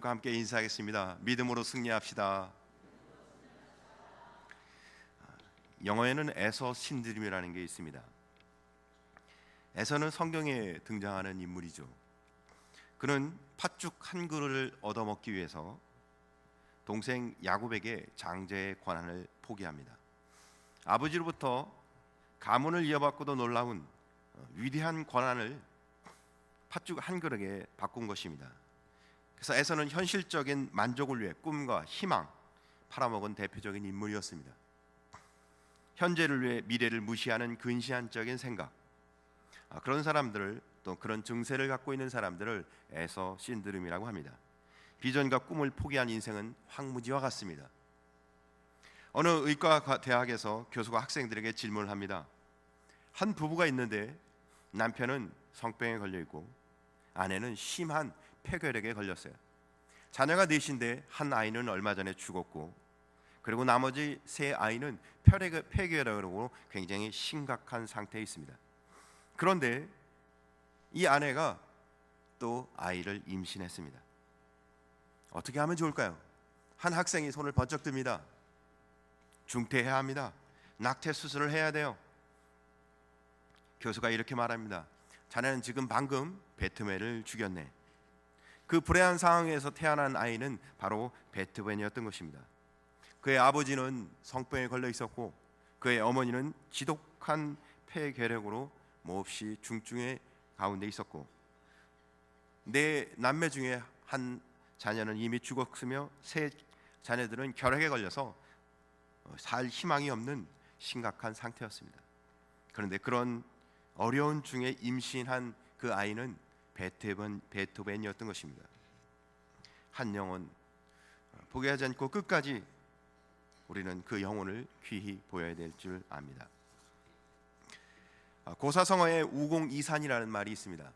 여러분과 함께 인사하겠습니다. 믿음으로 승리합시다. 영어에는 에서 신드림이라는 게 있습니다. 에서는 성경에 등장하는 인물이죠. 그는 팥죽 한 그릇을 얻어먹기 위해서 동생 야곱에게 장제의 권한을 포기합니다. 아버지로부터 가문을 이어받고도 놀라운 위대한 권한을 팥죽 한 그릇에 바꾼 것입니다. 그래서 에서는 현실적인 만족을 위해 꿈과 희망 팔아먹은 대표적인 인물이었습니다. 현재를 위해 미래를 무시하는 근시안적인 생각, 그런 사람들을, 또 그런 증세를 갖고 있는 사람들을 에서 신드롬이라고 합니다. 비전과 꿈을 포기한 인생은 황무지와 같습니다. 어느 의과 대학에서 교수가 학생들에게 질문을 합니다. 한 부부가 있는데 남편은 성병에 걸려 있고 아내는 심한 폐결핵에 걸렸어요. 자녀가 넷인데 한 아이는 얼마 전에 죽었고, 그리고 나머지 세 아이는 폐결핵으로 굉장히 심각한 상태에 있습니다. 그런데 이 아내가 또 아이를 임신했습니다. 어떻게 하면 좋을까요? 한 학생이 손을 번쩍 듭니다. 중퇴해야 합니다. 낙태 수술을 해야 돼요. 교수가 이렇게 말합니다. 자네는 지금 방금 베트맨을 죽였네. 그 불행한 상황에서 태어난 아이는 바로 베토벤이었던 것입니다. 그의 아버지는 성병에 걸려 있었고 그의 어머니는 지독한 폐결핵으로 몹시 중증의 가운데 있었고, 네 남매 중에 한 자녀는 이미 죽었으며 세 자녀들은 결핵에 걸려서 살 희망이 없는 심각한 상태였습니다. 그런데 그런 어려운 중에 임신한 그 아이는 베토벤이었던 것입니다. 한 영혼 포기하지 않고 끝까지 우리는 그 영혼을 귀히 보여야 될 줄 압니다. 고사성어에 우공이산이라는 말이 있습니다.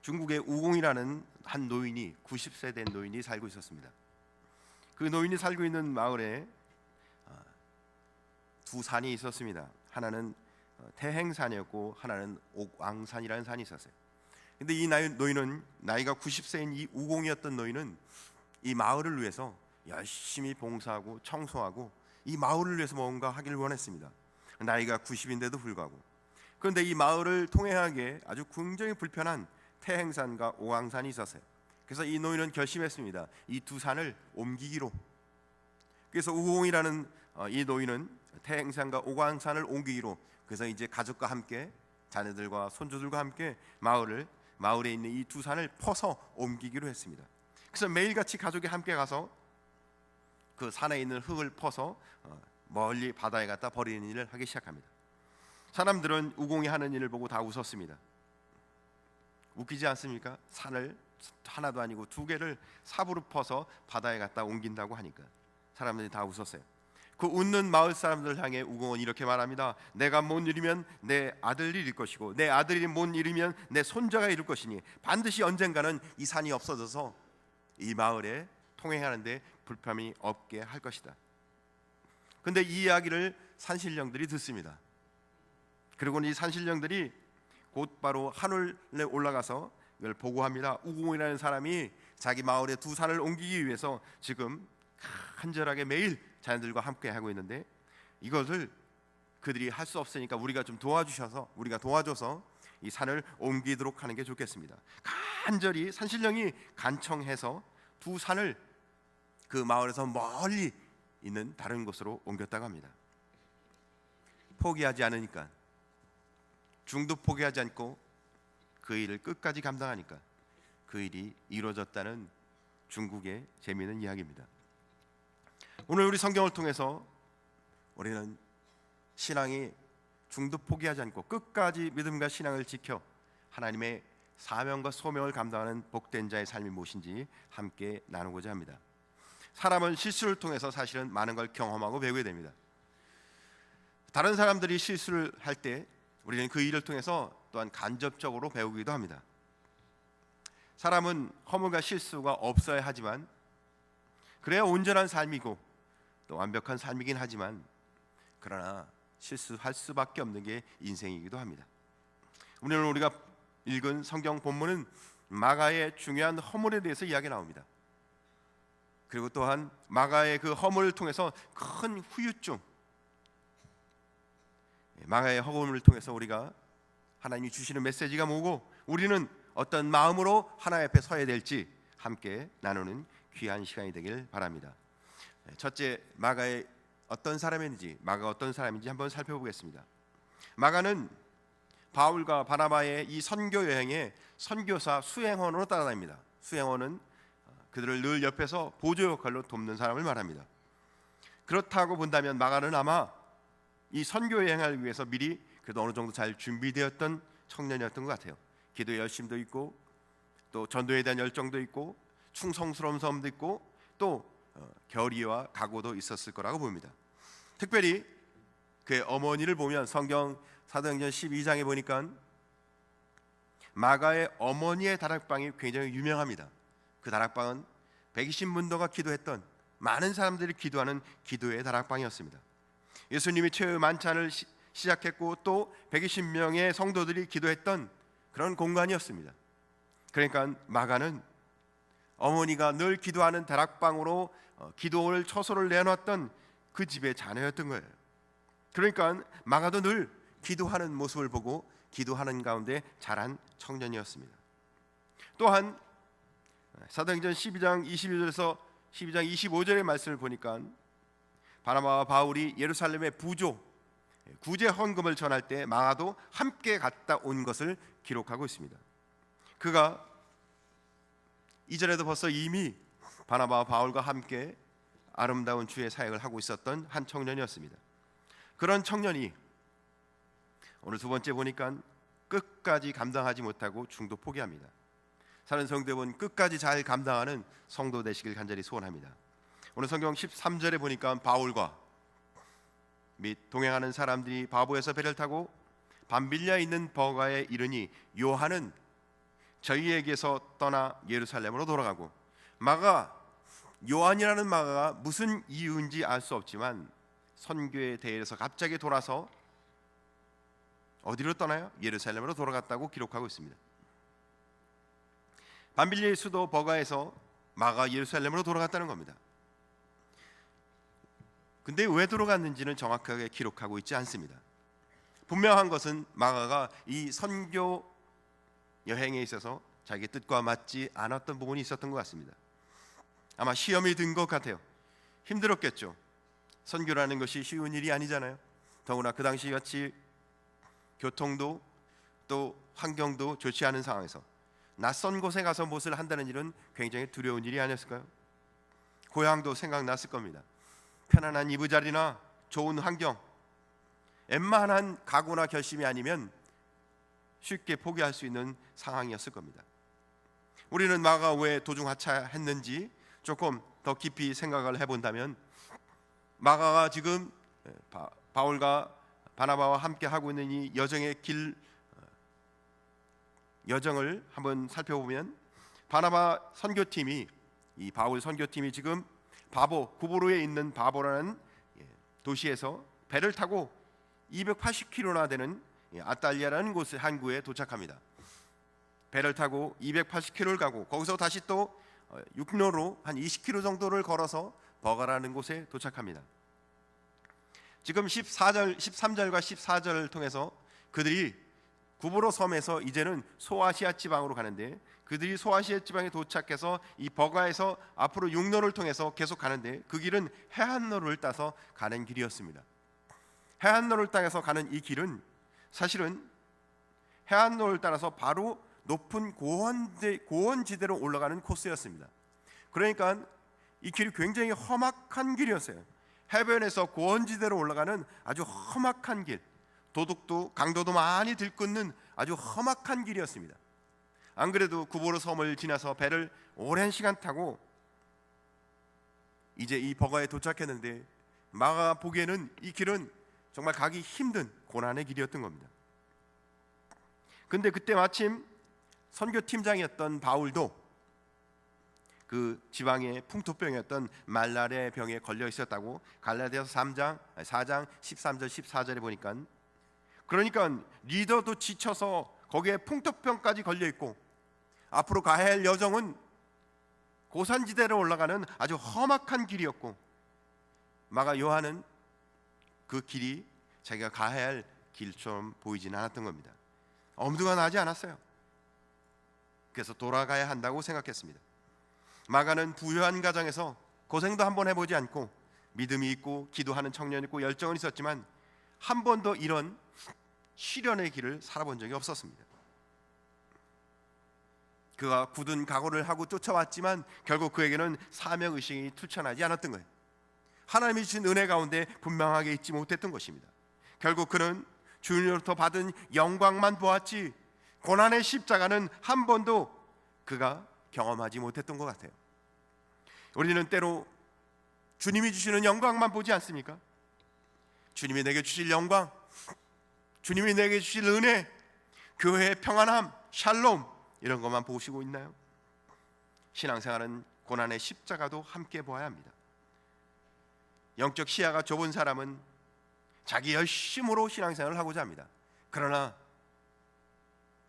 중국의 우공이라는 한 노인이 90세 된 노인이 살고 있었습니다. 그 노인이 살고 있는 마을에 두 산이 있었습니다. 하나는 태행산이었고 하나는 옥왕산이라는 산이 있었어요. 근데 이 노인은, 나이가 90세인 이 우공이었던 노인은 이 마을을 위해서 열심히 봉사하고 청소하고 이 마을을 위해서 뭔가 하기를 원했습니다. 나이가 90인데도 불구하고. 그런데 이 마을을 통행하기에 아주 굉장히 불편한 태행산과 옥왕산이 있었어요. 그래서 이 노인은 결심했습니다. 이 두 산을 옮기기로. 그래서 우공이라는 이 노인은 태행산과 옥왕산을 옮기기로, 그래서 이제 가족과 함께, 자녀들과 손주들과 함께 마을에 있는 이 두 산을 퍼서 옮기기로 했습니다. 그래서 매일같이 가족이 함께 가서 그 산에 있는 흙을 퍼서 멀리 바다에 갖다 버리는 일을 하기 시작합니다. 사람들은 우공이 하는 일을 보고 다 웃었습니다. 웃기지 않습니까? 산을 하나도 아니고 두 개를 삽으로 퍼서 바다에 갖다 옮긴다고 하니까 사람들이 다 웃었어요. 그 웃는 마을 사람들을 향해 우공은 이렇게 말합니다. 내가 못 이루면 내 아들이 이룰 것이고 내 아들이 못 이루면 내 손자가 이룰 것이니 반드시 언젠가는 이 산이 없어져서 이 마을에 통행하는데 불편이 없게 할 것이다. 그런데 이 이야기를 산신령들이 듣습니다. 그리고 이 산신령들이 곧바로 하늘에 올라가서 이걸 보고합니다. 우공이라는 사람이 자기 마을에 두 산을 옮기기 위해서 지금 간절하게 매일 자녀들과 함께 하고 있는데, 이것을 그들이 할 수 없으니까 우리가 도와줘서 이 산을 옮기도록 하는 게 좋겠습니다. 간절히 산신령이 간청해서 두 산을 그 마을에서 멀리 있는 다른 곳으로 옮겼다고 합니다. 포기하지 않으니까, 중도 포기하지 않고 그 일을 끝까지 감당하니까 그 일이 이루어졌다는 중국의 재미있는 이야기입니다. 오늘 우리 성경을 통해서 우리는 신앙이 중도 포기하지 않고 끝까지 믿음과 신앙을 지켜 하나님의 사명과 소명을 감당하는 복된 자의 삶이 무엇인지 함께 나누고자 합니다. 사람은 실수를 통해서 사실은 많은 걸 경험하고 배우게 됩니다. 다른 사람들이 실수를 할 때 우리는 그 일을 통해서 또한 간접적으로 배우기도 합니다. 사람은 허물과 실수가 없어야 하지만, 그래야 온전한 삶이고 또 완벽한 삶이긴 하지만, 그러나 실수할 수밖에 없는 게 인생이기도 합니다. 오늘 우리가 읽은 성경 본문은 마가의 중요한 허물에 대해서 이야기 나옵니다. 그리고 또한 마가의 그 허물을 통해서 큰 후유증, 마가의 허물을 통해서 우리가 하나님이 주시는 메시지가 뭐고 우리는 어떤 마음으로 하나님 앞에 서야 될지 함께 나누는 귀한 시간이 되길 바랍니다. 첫째, 마가의 어떤 사람인지, 마가가 어떤 사람인지 한번 살펴보겠습니다. 마가는 바울과 바나바의 이 선교 여행에 선교사 수행원으로 따라다닙니다. 수행원은 그들을 늘 옆에서 보조 역할로 돕는 사람을 말합니다. 그렇다고 본다면 마가는 아마 이 선교 여행을 위해서 미리 그래도 어느 정도 잘 준비되었던 청년이었던 것 같아요. 기도의 열심도 있고 또 전도에 대한 열정도 있고 충성스러운 섬도 있고 또 결의와 각오도 있었을 거라고 봅니다. 특별히 그의 어머니를 보면 성경 사도행전 12장에 보니까 마가의 어머니의 다락방이 굉장히 유명합니다. 그 다락방은 120문도가 기도했던 많은 사람들이 기도하는 기도의 다락방이었습니다. 예수님이 최후 만찬을 시작했고 또 120명의 성도들이 기도했던 그런 공간이었습니다. 그러니까 마가는 어머니가 늘 기도하는 다락방으로 기도를 처소를 내놨던 그 집의 자녀였던 거예요. 그러니까 마가도 늘 기도하는 모습을 보고 기도하는 가운데 자란 청년이었습니다. 또한 사도행전 12장 22절에서 12장 25절의 말씀을 보니까 바나바와 바울이 예루살렘의 구제 헌금을 전할 때 마가도 함께 갔다 온 것을 기록하고 있습니다. 그가 이전에도 벌써 이미 바나바와 바울과 함께 아름다운 주의 사역을 하고 있었던 한 청년이었습니다. 그런 청년이 오늘 두 번째 보니까 끝까지 감당하지 못하고 중도 포기합니다. 사는 성도 여러분, 끝까지 잘 감당하는 성도 되시길 간절히 소원합니다. 오늘 성경 13절에 보니까 바울과 및 동행하는 사람들이 바보에서 배를 타고 밤빌리아에 있는 버가에 이르니 요한은 저희에게서 떠나 예루살렘으로 돌아가고 요한이라는 마가가 무슨 이유인지 알 수 없지만 선교에 대해서 갑자기 돌아서 어디로 떠나요? 예루살렘으로 돌아갔다고 기록하고 있습니다. 밤빌리아의 수도 버가에서 마가 예루살렘으로 돌아갔다는 겁니다. 근데 왜 돌아갔는지는 정확하게 기록하고 있지 않습니다. 분명한 것은 마가가 이 선교 여행에 있어서 자기 뜻과 맞지 않았던 부분이 있었던 것 같습니다. 아마 시험이 든 것 같아요. 힘들었겠죠. 선교라는 것이 쉬운 일이 아니잖아요. 더구나 그 당시 같이 교통도 또 환경도 좋지 않은 상황에서 낯선 곳에 가서 무엇을 한다는 일은 굉장히 두려운 일이 아니었을까요? 고향도 생각났을 겁니다. 편안한 이부자리나 좋은 환경, 웬만한 각오나 결심이 아니면 쉽게 포기할 수 있는 상황이었을 겁니다. 우리는 마가가 왜 도중 하차했는지 조금 더 깊이 생각을 해본다면 마가가 지금 바울과 바나바와 함께 하고 있는 이 여정을 한번 살펴보면 바나바 선교팀이 이 바울 선교팀이 지금 구브로에 있는 바보라는 도시에서 배를 타고 280km나 되는 아탈리아라는 곳의 항구에 도착합니다. 배를 타고 280km를 가고 거기서 다시 또 육로로 한 20km 정도를 걸어서 버가라는 곳에 도착합니다. 지금 13절과 14절을 통해서 그들이 구브로 섬에서 이제는 소아시아 지방으로 가는데 그들이 소아시아 지방에 도착해서 이 버가에서 앞으로 육로를 통해서 계속 가는데 그 길은 해안로를 따서 가는 길이었습니다. 해안로를 따라서 가는 이 길은 사실은 해안로를 따라서 바로 높은 고원지대로 올라가는 코스였습니다. 그러니까 이 길이 굉장히 험악한 길이었어요. 해변에서 고원지대로 올라가는 아주 험악한 길, 도둑도 강도도 많이 들끓는 아주 험악한 길이었습니다. 안 그래도 구브로 섬을 지나서 배를 오랜 시간 타고 이제 이 버가에 도착했는데 마가 보기에는 이 길은 정말 가기 힘든 고난의 길이었던 겁니다. 근데 그때 마침 선교팀장이었던 바울도 그 지방의 풍토병이었던 말라리아 병에 걸려 있었다고 갈라디아서 4장 13절 14절에 보니까 그러니까 리더도 지쳐서 거기에 풍토병까지 걸려 있고 앞으로 가야 할 여정은 고산지대로 올라가는 아주 험악한 길이었고, 마가 요한은 그 길이 자기가 가야 할 길처럼 보이지는 않았던 겁니다. 엄두가 나지 않았어요. 그래서 돌아가야 한다고 생각했습니다. 마가는 부유한 가정에서 고생도 한번 해보지 않고 믿음이 있고 기도하는 청년이고 열정은 있었지만 한 번도 이런 시련의 길을 살아본 적이 없었습니다. 그가 굳은 각오를 하고 쫓아왔지만 결국 그에게는 사명의식이 투철하지 않았던 거예요. 하나님이 주신 은혜 가운데 분명하게 있지 못했던 것입니다. 결국 그는 주님으로부터 받은 영광만 보았지 고난의 십자가는 한 번도 그가 경험하지 못했던 것 같아요. 우리는 때로 주님이 주시는 영광만 보지 않습니까? 주님이 내게 주실 영광, 주님이 내게 주실 은혜, 교회의 평안함, 샬롬, 이런 것만 보시고 있나요? 신앙생활은 고난의 십자가도 함께 보아야 합니다. 영적 시야가 좁은 사람은 자기 열심으로 신앙생활을 하고자 합니다. 그러나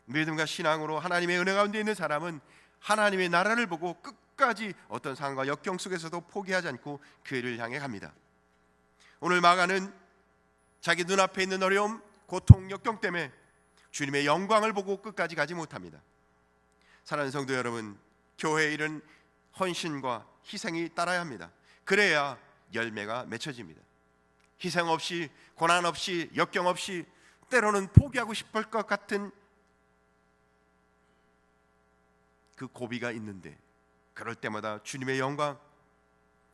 믿음과 신앙으로 하나님의 은혜 가운데 있는 사람은 하나님의 나라를 보고 끝까지 어떤 상황과 역경 속에서도 포기하지 않고 그 일을 향해 갑니다. 오늘 마가는 자기 눈앞에 있는 어려움, 고통, 역경 때문에 주님의 영광을 보고 끝까지 가지 못합니다. 사랑하는 성도 여러분, 교회의 일은 헌신과 희생이 따라야 합니다. 그래야 열매가 맺혀집니다. 희생 없이, 고난 없이, 역경 없이, 때로는 포기하고 싶을 것 같은 그 고비가 있는데 그럴 때마다 주님의 영광,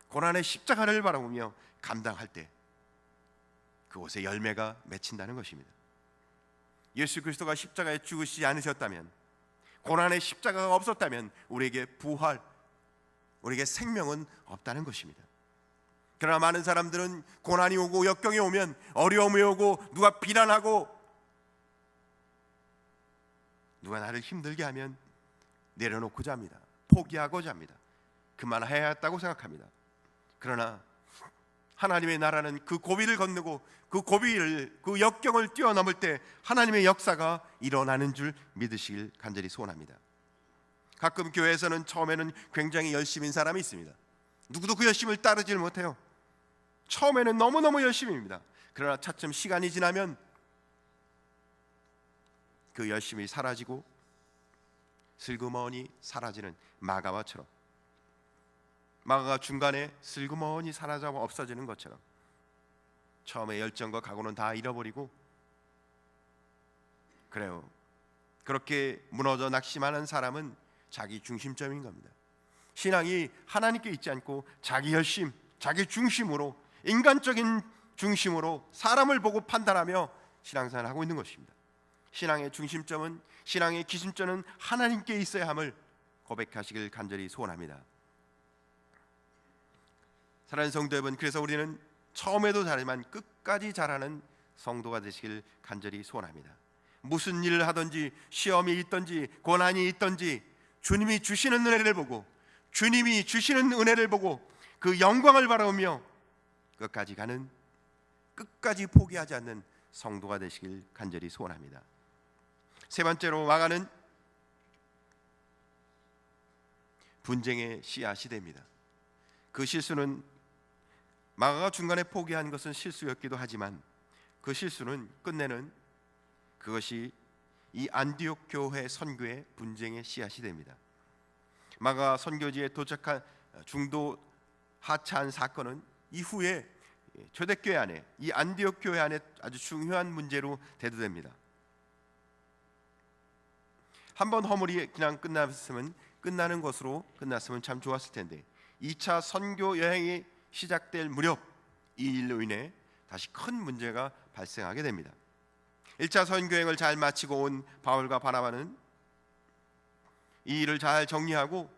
고난의 십자가를 바라보며 감당할 때 그곳에 열매가 맺힌다는 것입니다. 예수 그리스도가 십자가에 죽으시지 않으셨다면, 고난의 십자가가 없었다면 우리에게 부활, 우리에게 생명은 없다는 것입니다. 그러나 많은 사람들은 고난이 오고 역경이 오면, 어려움이 오고 누가 비난하고 누가 나를 힘들게 하면 내려놓고자 합니다. 포기하고자 합니다. 그만해야 했다고 생각합니다. 그러나 하나님의 나라는 그 고비를 건너고 그 고비를, 그 역경을 뛰어넘을 때 하나님의 역사가 일어나는 줄 믿으시길 간절히 소원합니다. 가끔 교회에서는 처음에는 굉장히 열심인 사람이 있습니다. 누구도 그 열심을 따르질 못해요. 처음에는 너무너무 열심입니다. 그러나 차츰 시간이 지나면 그 열심이 사라지고 슬그머니 사라지는 마가와처럼, 마가가 중간에 슬그머니 사라져 없어지는 것처럼 처음에 열정과 각오는 다 잃어버리고, 그래요, 그렇게 무너져 낙심하는 사람은 자기 중심점인 겁니다. 신앙이 하나님께 있지 않고 자기 열심, 자기 중심으로, 인간적인 중심으로 사람을 보고 판단하며 신앙생활을 하고 있는 것입니다. 신앙의 중심점은, 신앙의 기준점은 하나님께 있어야 함을 고백하시길 간절히 소원합니다. 사랑하는 성도 여러분, 그래서 우리는 처음에도 잘하지만 끝까지 잘하는 성도가 되시길 간절히 소원합니다. 무슨 일을 하든지, 시험이 있든지 고난이 있든지 주님이 주시는 은혜를 보고, 주님이 주시는 은혜를 보고 그 영광을 바라보며 끝까지 가는, 끝까지 포기하지 않는 성도가 되시길 간절히 소원합니다. 세 번째로 마가는 분쟁의 씨앗이 됩니다. 그 실수는, 마가가 중간에 포기한 것은 실수였기도 하지만 그 실수는 끝내는 그것이 이 안디옥 교회 선교의 분쟁의 씨앗이 됩니다. 마가 선교지에 도착한 중도 하차한 사건은 이후에 초대교회 안에, 이 안디옥 교회 안에 아주 중요한 문제로 대두됩니다. 한번 허물이 그냥 끝나는 것으로 끝났으면 참 좋았을 텐데 2차 선교 여행이 시작될 무렵 이 일로 인해 다시 큰 문제가 발생하게 됩니다. 1차 선교여행을 잘 마치고 온 바울과 바나바는 이 일을 잘 정리하고,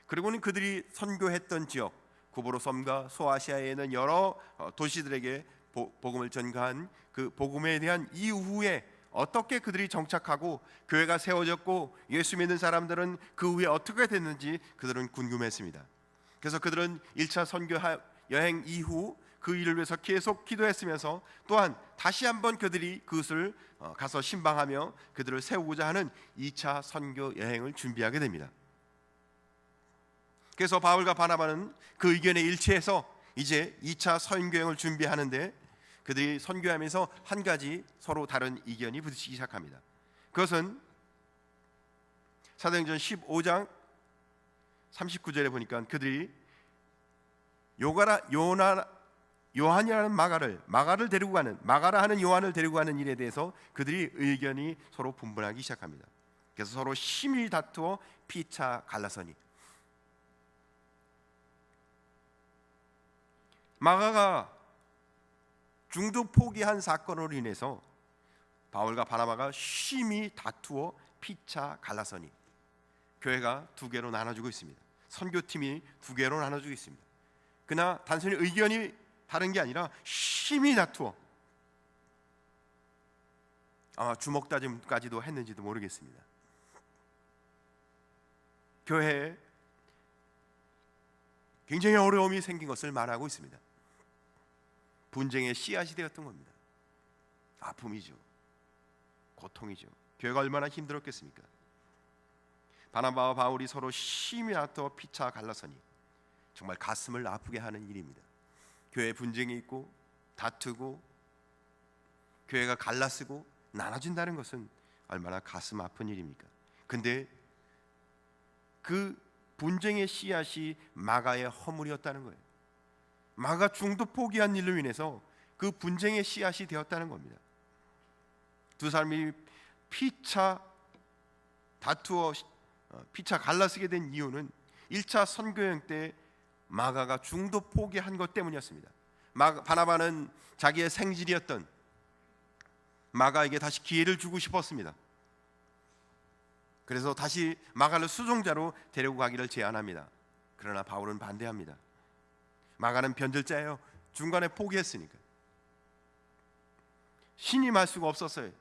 그리고는 그들이 선교했던 지역, 구브로 섬과 소아시아에 있는 여러 도시들에게 복음을 전가한 그 복음에 대한 이후에 어떻게 그들이 정착하고 교회가 세워졌고 예수 믿는 사람들은 그 후에 어떻게 됐는지 그들은 궁금했습니다. 그래서 그들은 1차 선교 여행 이후 그 일을 위해서 계속 기도했으면서 또한 다시 한번 그들이 그것을 가서 신방하며 그들을 세우고자 하는 2차 선교 여행을 준비하게 됩니다. 그래서 바울과 바나바는 그 의견에 일치해서 이제 2차 선교 여행을 준비하는데 그들이 선교하면서 한 가지 서로 다른 의견이 부딪히기 시작합니다. 그것은 사도행전 15장 39절에 보니까 그들이 요한이라는 마가를 데리고 가는, 마가라 하는 요한을 데리고 가는 일에 대해서 그들이 의견이 서로 분분하기 시작합니다. 그래서 서로 심히 다투어 피차 갈라서니, 마가가 중도 포기한 사건으로 인해서 바울과 바나바가 심히 다투어 피차 갈라서니, 교회가 두 개로 나눠지고 있습니다. 선교팀이 두 개로 나눠지고 있습니다. 그러나 단순히 의견이 다른 게 아니라 심히 다투어, 아마 주먹 다짐까지도 했는지도 모르겠습니다. 교회에 굉장히 어려움이 생긴 것을 말하고 있습니다. 분쟁의 씨앗이 되었던 겁니다. 아픔이죠. 고통이죠. 교회가 얼마나 힘들었겠습니까? 바나바와 바울이 서로 심히 다투어 피차 갈라서니, 정말 가슴을 아프게 하는 일입니다. 교회 분쟁이 있고 다투고 교회가 갈라쓰고 나눠진다는 것은 얼마나 가슴 아픈 일입니까? 근데 그 분쟁의 씨앗이 마가의 허물이었다는 거예요. 마가 중도 포기한 일로 인해서 그 분쟁의 씨앗이 되었다는 겁니다. 두 사람이 피차 다투어 피차 갈라쓰게 된 이유는 1차 선교여행 때 마가가 중도 포기한 것 때문이었습니다. 바나바는 자기의 생질이었던 마가에게 다시 기회를 주고 싶었습니다. 그래서 다시 마가를 수종자로 데리고 가기를 제안합니다. 그러나 바울은 반대합니다. 마가는 변절자예요. 중간에 포기했으니까. 신임할 수가 없었어요.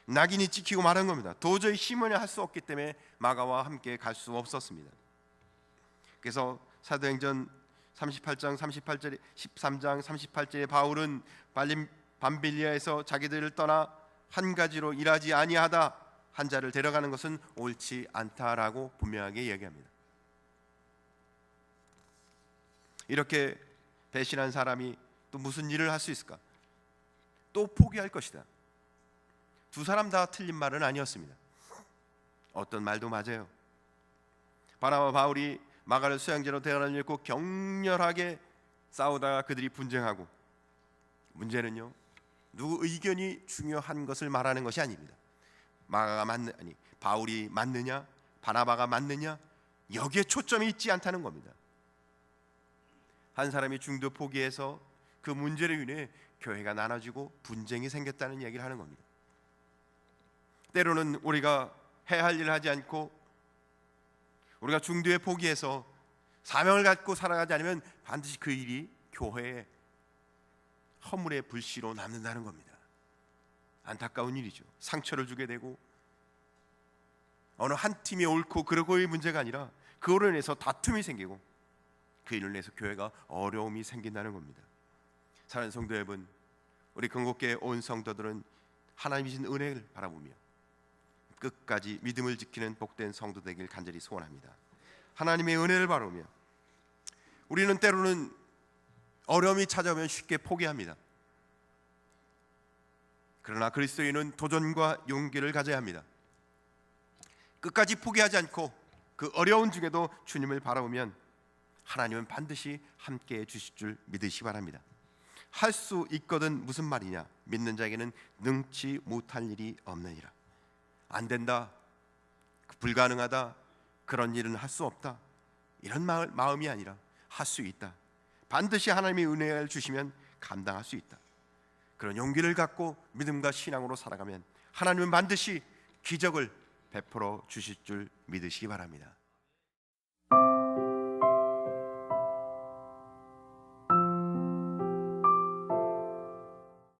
낙인이 찍히고 말한 겁니다. 도저히 심원을 할 수 없기 때문에 마가와 함께 갈 수 없었습니다. 그래서 사도행전 38장 38절에 13장 38절에 바울은 밤빌리아에서 자기들을 떠나 한 가지로 일하지 아니하다 한 자를 데려가는 것은 옳지 않다라고 분명하게 이야기합니다. 이렇게 배신한 사람이 또 무슨 일을 할 수 있을까? 또 포기할 것이다. 두 사람 다 틀린 말은 아니었습니다. 어떤 말도 맞아요. 바나바와 바울이 마가를 수양제로 데려다니고 격렬하게 싸우다가 그들이 분쟁하고, 문제는요, 누구 의견이 중요한 것을 말하는 것이 아닙니다. 바울이 맞느냐 바나바가 맞느냐, 여기에 초점이 있지 않다는 겁니다. 한 사람이 중도 포기해서 그 문제로 인해 교회가 나눠지고 분쟁이 생겼다는 얘기를 하는 겁니다. 때로는 우리가 해야 할 일을 하지 않고 우리가 중도에 포기해서 사명을 갖고 살아가지 않으면 반드시 그 일이 교회의 허물의 불씨로 남는다는 겁니다. 안타까운 일이죠. 상처를 주게 되고 어느 한 팀이 옳고 그르고의 문제가 아니라 그로 인해서 다툼이 생기고 그 일을 인해서 교회가 어려움이 생긴다는 겁니다. 사랑하는 성도 여러분, 우리 건국교회 온 성도들은 하나님이 주신 은혜를 바라보며 끝까지 믿음을 지키는 복된 성도 되길 간절히 소원합니다. 하나님의 은혜를 바라보며 우리는 때로는 어려움이 찾아오면 쉽게 포기합니다. 그러나 그리스도인은 도전과 용기를 가져야 합니다. 끝까지 포기하지 않고 그 어려운 중에도 주님을 바라보면 하나님은 반드시 함께해 주실 줄 믿으시기 바랍니다. 할 수 있거든 무슨 말이냐, 믿는 자에게는 능치 못할 일이 없느니라. 안 된다, 불가능하다, 그런 일은 할 수 없다, 이런 마음이 아니라 할 수 있다, 반드시 하나님의 은혜를 주시면 감당할 수 있다, 그런 용기를 갖고 믿음과 신앙으로 살아가면 하나님은 반드시 기적을 베풀어 주실 줄 믿으시기 바랍니다.